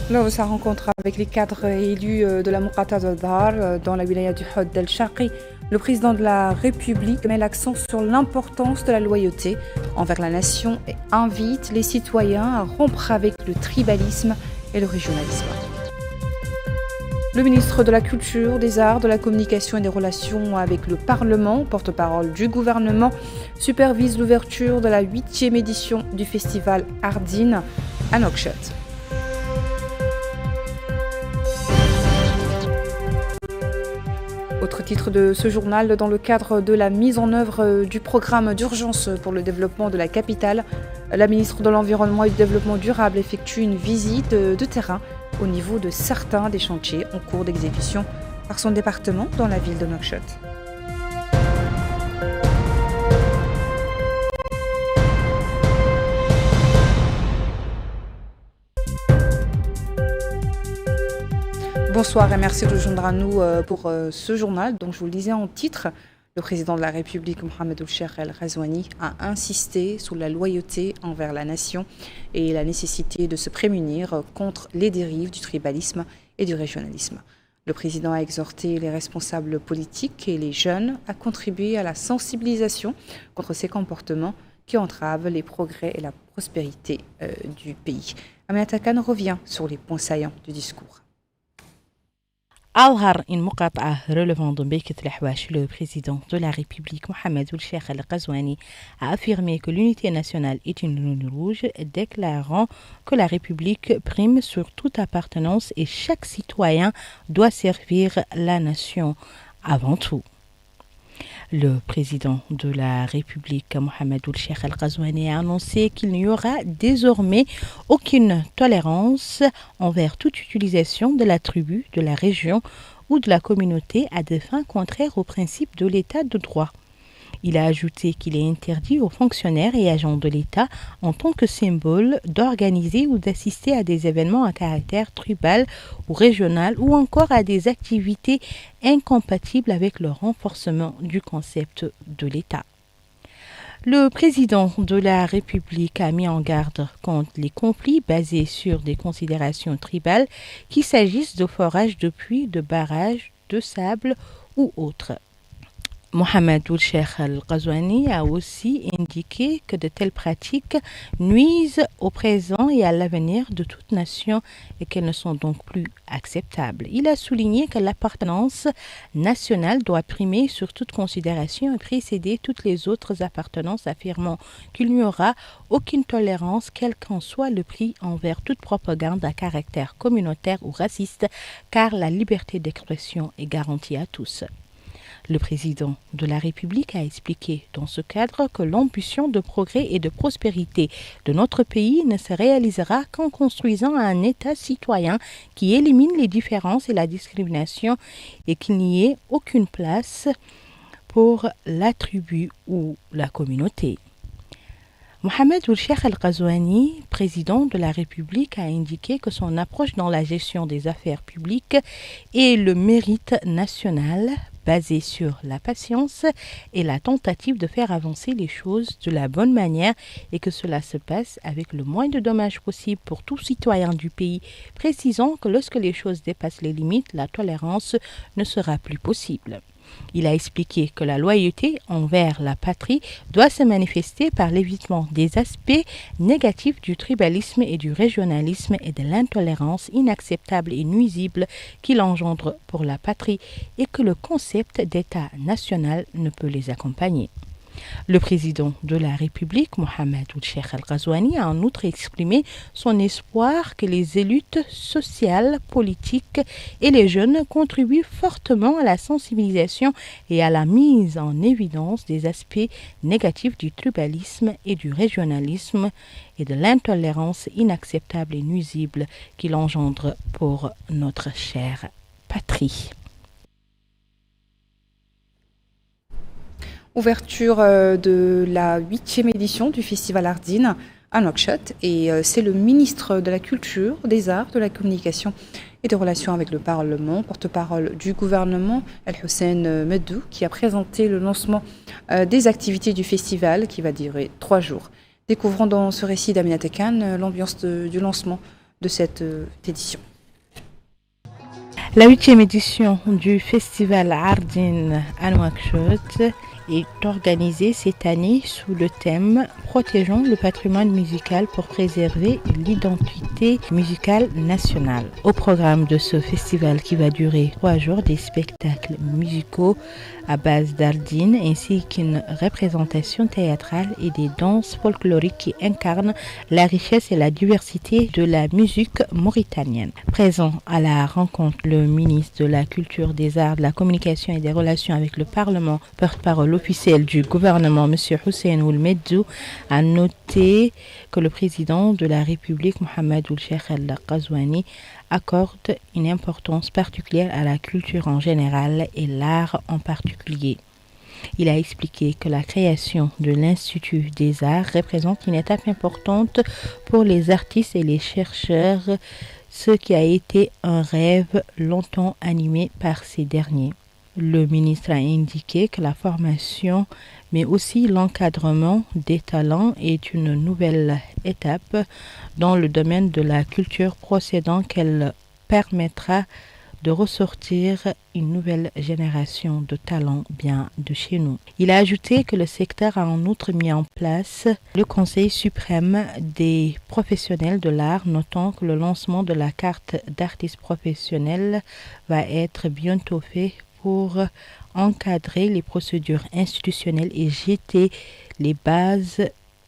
Lors de sa rencontre avec les cadres élus de la Muqata d'Al-Dhar dans la wilaya du Hod d'Al-Sharqi, le président de la République met l'accent sur l'importance de la loyauté envers la nation et invite les citoyens à rompre avec le tribalisme et le régionalisme. Le ministre de la Culture, des Arts, de la Communication et des Relations avec le Parlement, porte-parole du gouvernement, supervise l'ouverture de la 8e édition du festival Ardine à Nouakchott. Autre titre de ce journal, dans le cadre de la mise en œuvre du programme d'urgence pour le développement de la capitale, la ministre de l'Environnement et du Développement durable effectue une visite de terrain au niveau de certains des chantiers en cours d'exécution par son département dans la ville de Nouakchott. Bonsoir et merci de rejoindre à nous pour ce journal. Donc je vous le disais en titre, le président de la République, Mohamed Ould-Cheikh El-Ghazouani, a insisté sur la loyauté envers la nation et la nécessité de se prémunir contre les dérives du tribalisme et du régionalisme. Le président a exhorté les responsables politiques et les jeunes à contribuer à la sensibilisation contre ces comportements qui entravent les progrès et la prospérité du pays. Aminata Khan revient sur les points saillants du discours. أظهر إن مقاطعة relevant de Beket Lahwash, le président de la République, Mohamed Ould-Cheikh El-Ghazouani, a affirmé que l'unité nationale est une ligne rouge, déclarant que la République prime sur toute appartenance et chaque citoyen doit servir la nation avant tout. Le président de la République, Mohamed Ould-Cheikh El-Ghazouani, a annoncé qu'il n'y aura désormais aucune tolérance envers toute utilisation de la tribu, de la région ou de la communauté à des fins contraires aux principes de l'État de droit. Il a ajouté qu'il est interdit aux fonctionnaires et agents de l'État, en tant que symbole, d'organiser ou d'assister à des événements à caractère tribal ou régional ou encore à des activités incompatibles avec le renforcement du concept de l'État. Le président de la République a mis en garde contre les conflits basés sur des considérations tribales, qu'il s'agisse de forage de puits, de barrages, de sable ou autres. Mohamed Ould-Cheikh El-Ghazouani a aussi indiqué que de telles pratiques nuisent au présent et à l'avenir de toute nation et qu'elles ne sont donc plus acceptables. Il a souligné que l'appartenance nationale doit primer sur toute considération et précéder toutes les autres appartenances, affirmant qu'il n'y aura aucune tolérance, quel qu'en soit le prix, envers toute propagande à caractère communautaire ou raciste, car la liberté d'expression est garantie à tous. Le président de la République a expliqué dans ce cadre que l'ambition de progrès et de prospérité de notre pays ne se réalisera qu'en construisant un État citoyen qui élimine les différences et la discrimination et qu'il n'y ait aucune place pour la tribu ou la communauté. Mohamed Ould-Cheikh El-Ghazouani, président de la République, a indiqué que son approche dans la gestion des affaires publiques est le mérite national, basé sur la patience et la tentative de faire avancer les choses de la bonne manière et que cela se passe avec le moins de dommages possible pour tout citoyen du pays, précisant que lorsque les choses dépassent les limites, la tolérance ne sera plus possible. Il a expliqué que la loyauté envers la patrie doit se manifester par l'évitement des aspects négatifs du tribalisme et du régionalisme et de l'intolérance inacceptable et nuisible qu'il engendre pour la patrie et que le concept d'État national ne peut les accompagner. Le président de la République, Mohamed Ould-Cheikh El-Ghazouani, a en outre exprimé son espoir que les élites sociales, politiques et les jeunes contribuent fortement à la sensibilisation et à la mise en évidence des aspects négatifs du tribalisme et du régionalisme et de l'intolérance inacceptable et nuisible qu'il engendre pour notre chère patrie. Ouverture de la 8e édition du festival Ardine à Nouakchott et c'est le ministre de la Culture, des Arts, de la Communication et des Relations avec le Parlement, porte-parole du gouvernement, El-Hussein Meddou, qui a présenté le lancement des activités du festival qui va durer 3 jours. Découvrons dans ce récit d'Aminata Khan l'ambiance du lancement de cette édition. La 8e édition du festival Ardin à Nouakchott est organisée cette année sous le thème Protégeons le patrimoine musical pour préserver l'identité musicale nationale. Au programme de ce festival qui va durer 3 jours, des spectacles musicaux à base d'Ardin ainsi qu'une représentation théâtrale et des danses folkloriques qui incarnent la richesse et la diversité de la musique mauritanienne. Présent à la rencontre, le ministre de la Culture, des Arts, de la Communication et des Relations avec le Parlement, porte-parole officiel du gouvernement, M. Hussein Oulmeddou, a noté que le président de la République, Mohamed Ould-Cheikh Al-Ghazouani, accorde une importance particulière à la culture en général et l'art en particulier. Il a expliqué que la création de l'Institut des Arts représente une étape importante pour les artistes et les chercheurs, ce qui a été un rêve longtemps animé par ces derniers. Le ministre a indiqué que la formation, mais aussi l'encadrement des talents est une nouvelle étape dans le domaine de la culture, procédant qu'elle permettra de ressortir une nouvelle génération de talents bien de chez nous. Il a ajouté que le secteur a en outre mis en place le Conseil suprême des professionnels de l'art, notant que le lancement de la carte d'artiste professionnel va être bientôt fait pour encadrer les procédures institutionnelles et jeter les bases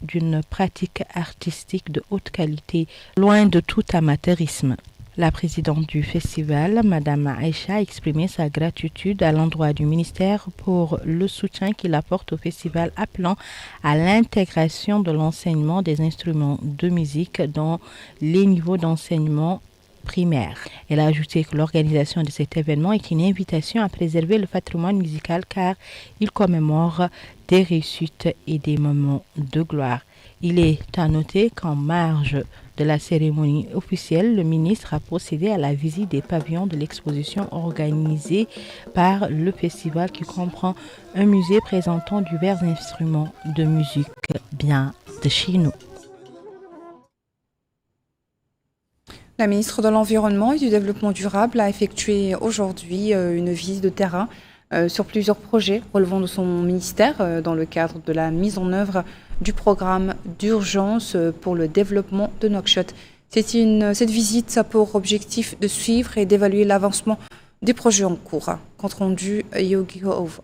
d'une pratique artistique de haute qualité, loin de tout amateurisme. La présidente du festival, Madame Aïcha, a exprimé sa gratitude à l'endroit du ministère pour le soutien qu'il apporte au festival, appelant à l'intégration de l'enseignement des instruments de musique dans les niveaux d'enseignement primaire. Elle a ajouté que l'organisation de cet événement est une invitation à préserver le patrimoine musical car il commémore des réussites et des moments de gloire. Il est à noter qu'en marge de la cérémonie officielle, le ministre a procédé à la visite des pavillons de l'exposition organisée par le festival qui comprend un musée présentant divers instruments de musique bien de chez nous. La ministre de l'Environnement et du Développement durable a effectué aujourd'hui une visite de terrain sur plusieurs projets relevant de son ministère dans le cadre de la mise en œuvre du programme d'urgence pour le développement de Nouakchott. Cette visite a pour objectif de suivre et d'évaluer l'avancement des projets en cours. Compte rendu Yogi Hoova.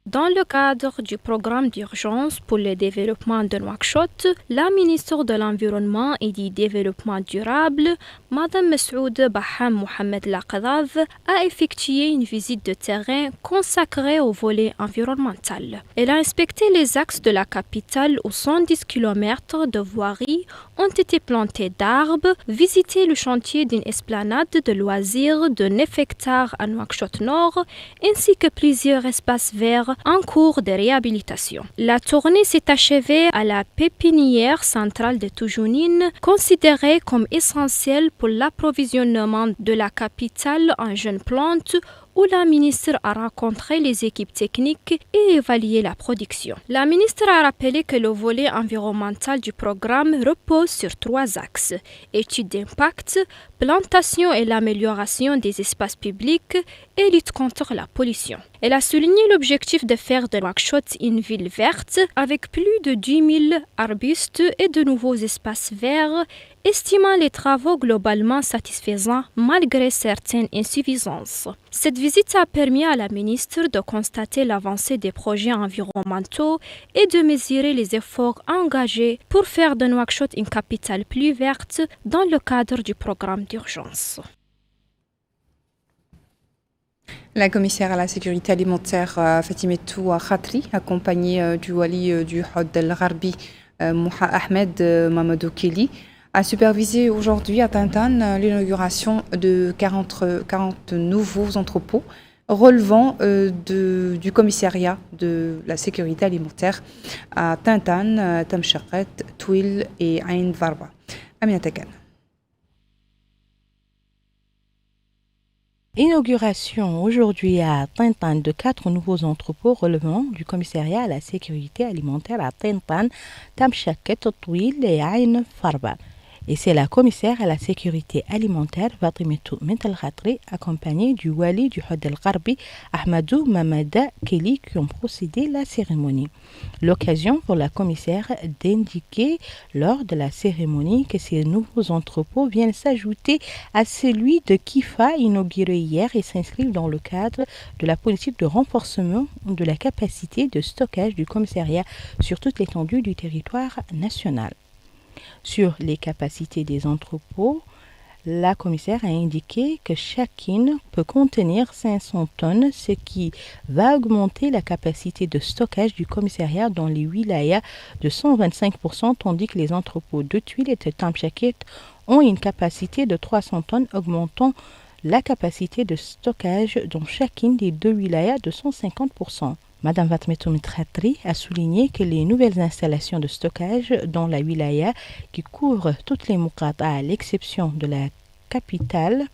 Dans le cadre du programme d'urgence pour le développement de Nouakchott, la ministre de l'Environnement et du Développement durable, Mme Messoud Baham Mohamed Laqadav, a effectué une visite de terrain consacrée au volet environnemental. Elle a inspecté les axes de la capitale où 110 km de voiries ont été plantés d'arbres, visité le chantier d'une esplanade de loisirs de 9 hectares à Nouakchott Nord, ainsi que plusieurs espaces verts en cours de réhabilitation. La tournée s'est achevée à la pépinière centrale de Toujounine, considérée comme essentielle pour l'approvisionnement de la capitale en jeunes plantes, où la ministre a rencontré les équipes techniques et évalué la production. La ministre a rappelé que le volet environnemental du programme repose sur 3 axes: études d'impact, plantation et l'amélioration des espaces publics et lutte contre la pollution. Elle a souligné l'objectif de faire de Nouakchott une ville verte avec plus de 10 000 arbustes et de nouveaux espaces verts, estimant les travaux globalement satisfaisants malgré certaines insuffisances. Cette visite a permis à la ministre de constater l'avancée des projets environnementaux et de mesurer les efforts engagés pour faire de Nouakchott une capitale plus verte dans le cadre du programme d'urgence. La commissaire à la sécurité alimentaire Fatimetou Khatri, accompagnée du wali du Hod el-Gharbi Ahmed Mamadou Keli, a supervisé aujourd'hui à Tintin l'inauguration de 40 nouveaux entrepôts relevant du commissariat de la sécurité alimentaire à Tintin, Tamcharet, Touil et Ain Varba. Aminata Khan. Inauguration aujourd'hui à Tintin de 4 nouveaux entrepôts relevant du commissariat à la sécurité alimentaire à Tintin, Tamchaket, Touil et Ain Farba. Et c'est la commissaire à la sécurité alimentaire Fatimetou Mental Khatri, accompagnée du wali du Had el-Gharbi Ahmadou Mamada Kelly, qui ont procédé la cérémonie. L'occasion pour la commissaire d'indiquer lors de la cérémonie que ces nouveaux entrepôts viennent s'ajouter à celui de Kifa inauguré hier et s'inscrivent dans le cadre de la politique de renforcement de la capacité de stockage du commissariat sur toute l'étendue du territoire national. Sur les capacités des entrepôts, la commissaire a indiqué que chacune peut contenir 500 tonnes, ce qui va augmenter la capacité de stockage du commissariat dans les wilayas de 125%, tandis que les entrepôts de tuiles et de Tamchaket ont une capacité de 300 tonnes, augmentant la capacité de stockage dans chacune des deux wilayas de 150%. Madame Fatimetou Mental Khatri a souligné que les nouvelles installations de stockage dans la wilaya qui couvrent toutes les muqata à l'exception de la capitale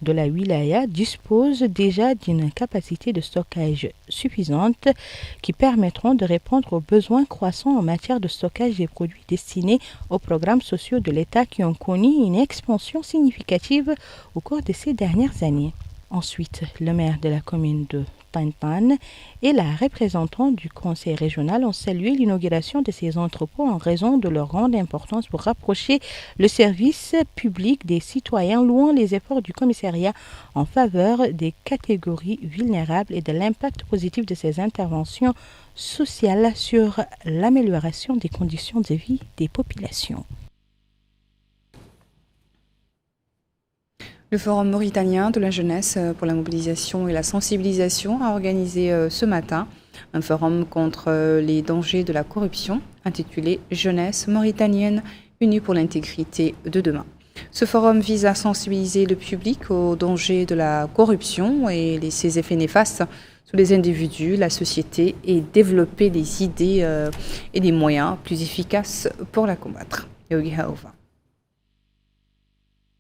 de la wilaya disposent déjà d'une capacité de stockage suffisante qui permettront de répondre aux besoins croissants en matière de stockage des produits destinés aux programmes sociaux de l'État qui ont connu une expansion significative au cours de ces dernières années. Ensuite, le maire de la commune de Tantan et la représentante du conseil régional ont salué l'inauguration de ces entrepôts en raison de leur grande importance pour rapprocher le service public des citoyens, louant les efforts du commissariat en faveur des catégories vulnérables et de l'impact positif de ces interventions sociales sur l'amélioration des conditions de vie des populations. Le Forum mauritanien de la jeunesse pour la mobilisation et la sensibilisation a organisé ce matin un forum contre les dangers de la corruption intitulé « Jeunesse mauritanienne unie pour l'intégrité de demain ». Ce forum vise à sensibiliser le public aux dangers de la corruption et ses effets néfastes sur les individus, la société et développer des idées et des moyens plus efficaces pour la combattre. Yogi Haouva.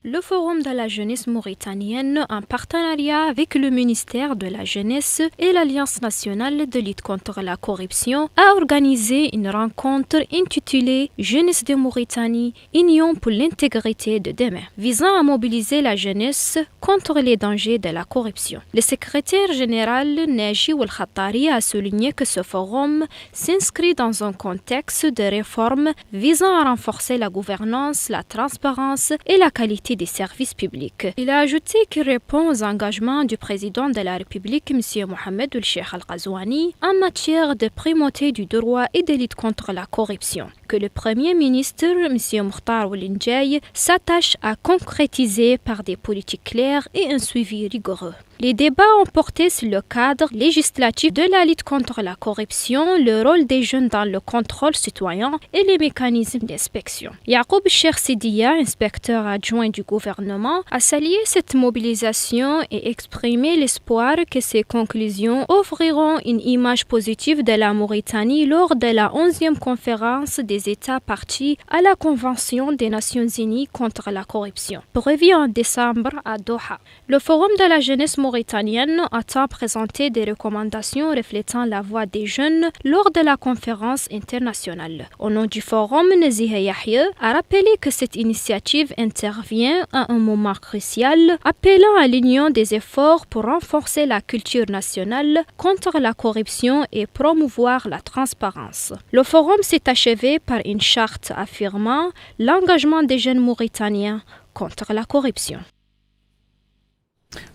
Le Forum de la jeunesse mauritanienne, en partenariat avec le ministère de la Jeunesse et l'Alliance nationale de lutte contre la corruption, a organisé une rencontre intitulée Jeunesse de Mauritanie, Union pour l'intégrité de demain, visant à mobiliser la jeunesse contre les dangers de la corruption. Le secrétaire général Naji Ould Khattari a souligné que ce forum s'inscrit dans un contexte de réforme visant à renforcer la gouvernance, la transparence et la qualité des services publics. Il a ajouté qu'il répond aux engagements du président de la République, M. Mohamed el-Cheikh al-Ghazouani, en matière de primauté du droit et de lutte contre la corruption, que le Premier ministre, M. Mokhtar Ould Ndjaye, s'attache à concrétiser par des politiques claires et un suivi rigoureux. Les débats ont porté sur le cadre législatif de la lutte contre la corruption, le rôle des jeunes dans le contrôle citoyen et les mécanismes d'inspection. Yacoub Cheikh Sidiya, inspecteur adjoint du gouvernement, a salué cette mobilisation et exprimé l'espoir que ces conclusions offriront une image positive de la Mauritanie lors de la 11e conférence des États partis à la Convention des Nations Unies contre la corruption, prévue en décembre à Doha. Le Forum de la jeunesse mauritanienne a présenté des recommandations reflétant la voix des jeunes lors de la conférence internationale. Au nom du forum, Naziha Yahya a rappelé que cette initiative intervient à un moment crucial, appelant à l'union des efforts pour renforcer la culture nationale contre la corruption et promouvoir la transparence. Le forum s'est achevé par une charte affirmant l'engagement des jeunes mauritaniens contre la corruption.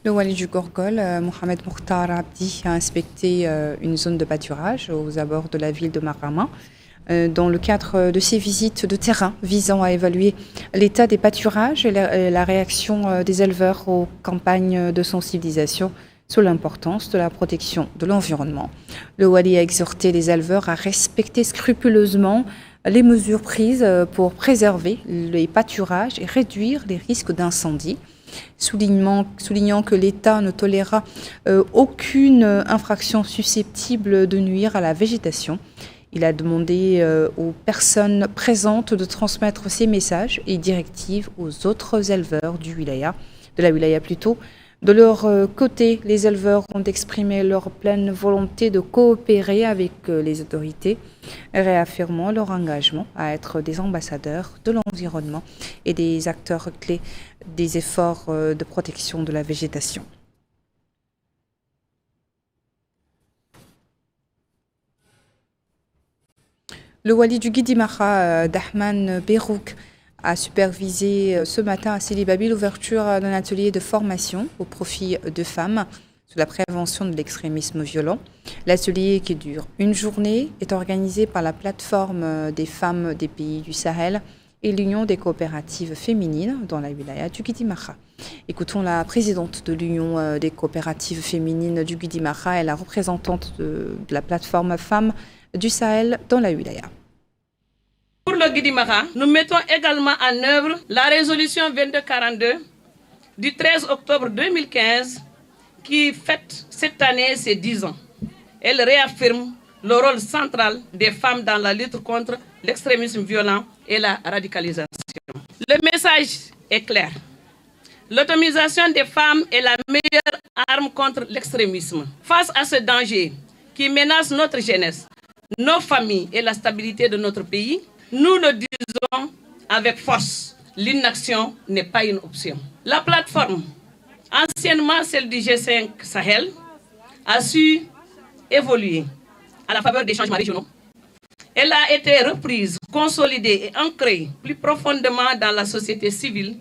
Le wali du Gorgol, Mohamed Mokhtar Abdi, a inspecté une zone de pâturage aux abords de la ville de Marama. Dans le cadre de ses visites de terrain visant à évaluer l'état des pâturages et la réaction des éleveurs aux campagnes de sensibilisation sur l'importance de la protection de l'environnement. Le wali a exhorté les éleveurs à respecter scrupuleusement les mesures prises pour préserver les pâturages et réduire les risques d'incendie. Soulignant que l'État ne tolérera aucune infraction susceptible de nuire à la végétation. Il a demandé aux personnes présentes de transmettre ces messages et directives aux autres éleveurs de la wilaya plutôt, De leur côté, les éleveurs ont exprimé leur pleine volonté de coopérer avec les autorités, réaffirmant leur engagement à être des ambassadeurs de l'environnement et des acteurs clés des efforts de protection de la végétation. Le wali du Guidi Maha, Dahman Berouk, a supervisé ce matin à Sidi Babi l'ouverture d'un atelier de formation au profit de femmes sur la prévention de l'extrémisme violent. L'atelier, qui dure une journée, est organisé par la plateforme des femmes des pays du Sahel et l'Union des coopératives féminines dans la wilaya du Guidi Maha. Écoutons la présidente de l'Union des coopératives féminines du Guidi Maha et la représentante de la plateforme femmes du Sahel dans la wilaya. Pour le Guidi Maha, nous mettons également en œuvre la résolution 2242 du 13 octobre 2015 qui fête cette année ses 10 ans. Elle réaffirme le rôle central des femmes dans la lutte contre l'extrémisme violent et la radicalisation. Le message est clair. L'autonomisation des femmes est la meilleure arme contre l'extrémisme. Face à ce danger qui menace notre jeunesse, nos familles et la stabilité de notre pays, nous le disons avec force, l'inaction n'est pas une option. La plateforme, anciennement celle du G5 Sahel, a su évoluer à la faveur des changements régionaux. Elle a été reprise, consolidée et ancrée plus profondément dans la société civile.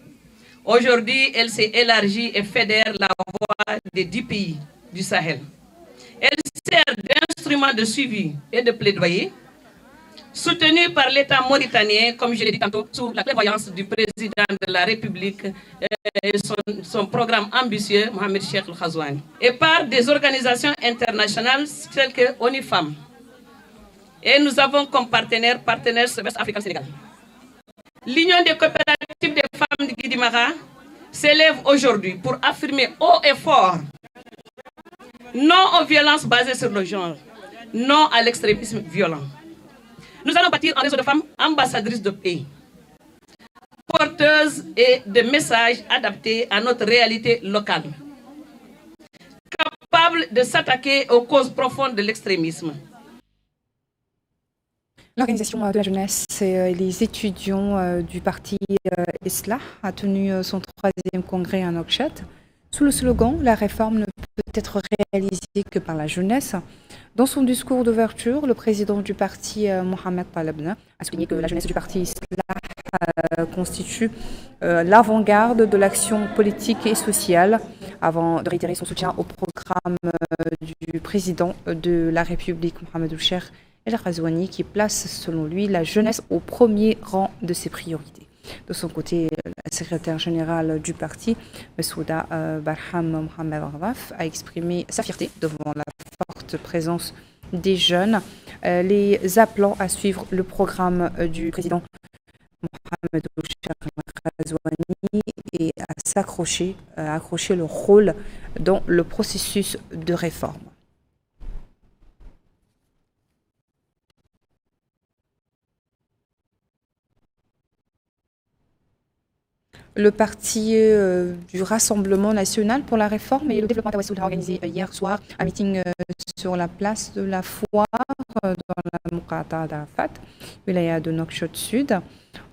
Aujourd'hui, elle s'est élargie et fédère la voix des 10 pays du Sahel. Elle sert d'instrument de suivi et de plaidoyer, soutenu par l'État mauritanien, comme je l'ai dit tantôt, sous la clairvoyance du président de la République et son programme ambitieux, Mohamed Cheikh Al-Ghazouani, et par des organisations internationales telles que ONIFAM. Et nous avons comme partenaire West African Sénégal. L'Union des coopératives des femmes du Guidi Maha s'élève aujourd'hui pour affirmer haut et fort non aux violences basées sur le genre, non à l'extrémisme violent. Nous allons bâtir un réseau de femmes ambassadrices de paix, porteuses et de messages adaptés à notre réalité locale, capables de s'attaquer aux causes profondes de l'extrémisme. L'organisation de la jeunesse et les étudiants du parti Islah a tenu son 3e congrès à Nouakchott sous le slogan « La réforme ne peut être réalisée que par la jeunesse ». Dans son discours d'ouverture, le président du parti, Mohamed Talebna, a souligné que la jeunesse du parti Islah constitue l'avant-garde de l'action politique et sociale, avant de réitérer son soutien au programme du président de la République, Mohamed Cheikh El-Ghazouani, qui place, selon lui, la jeunesse au premier rang de ses priorités. De son côté, la secrétaire générale du parti, Messouda Barham Mohamed Arvaf, a exprimé sa fierté devant la forte présence des jeunes, les appelant à suivre le programme du président Mohamed Cheikh El-Ghazouani et à accrocher leur rôle dans le processus de réforme. Le parti du Rassemblement national pour la réforme et le développement Tawassoul a organisé hier soir un meeting sur la place de la Foire dans la Muqata d'Arafat, wilaya de Nouakchott Sud.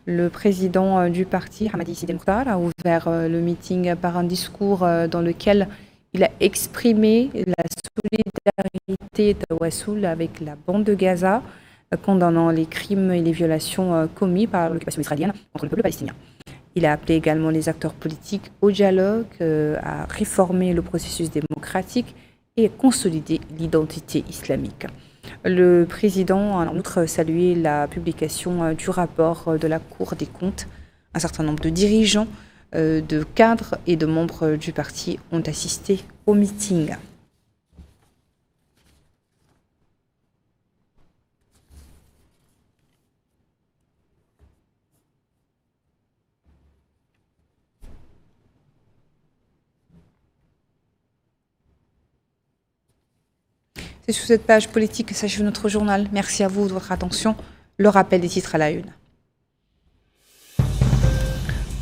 Le président du parti, Hamadi Sidi Mokhtar, a ouvert le meeting par un discours dans lequel il a exprimé la solidarité Tawassoul avec la bande de Gaza, condamnant les crimes et les violations commis par l'occupation israélienne contre le peuple palestinien. Il a appelé également les acteurs politiques au dialogue, à réformer le processus démocratique et à consolider l'identité islamique. Le président a en outre salué la publication du rapport de la Cour des comptes. Un certain nombre de dirigeants, de cadres et de membres du parti ont assisté au meeting. C'est sur cette page politique que s'achève notre journal. Merci à vous de votre attention. Le rappel des titres à la une.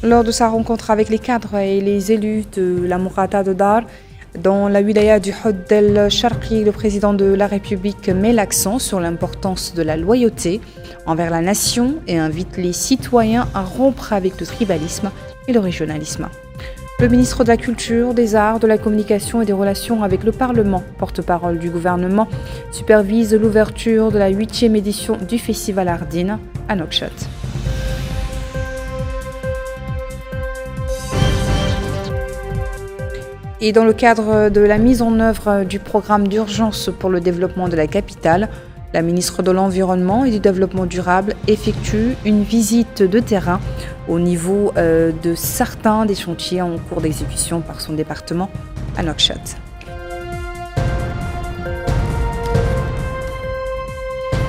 Lors de sa rencontre avec les cadres et les élus de la Mourata de Dar, dans la wilaya du Houd El Sharqi, le président de la République met l'accent sur l'importance de la loyauté envers la nation et invite les citoyens à rompre avec le tribalisme et le régionalisme. Le ministre de la Culture, des Arts, de la Communication et des Relations avec le Parlement, porte-parole du gouvernement, supervise l'ouverture de la 8e édition du Festival Ardine à Nouakchott. Et dans le cadre de la mise en œuvre du programme d'urgence pour le développement de la capitale, la ministre de l'Environnement et du Développement durable effectue une visite de terrain au niveau de certains des chantiers en cours d'exécution par son département à Nouakchott.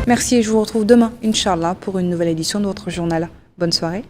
Merci et je vous retrouve demain, Inch'Allah, pour une nouvelle édition de votre journal. Bonne soirée.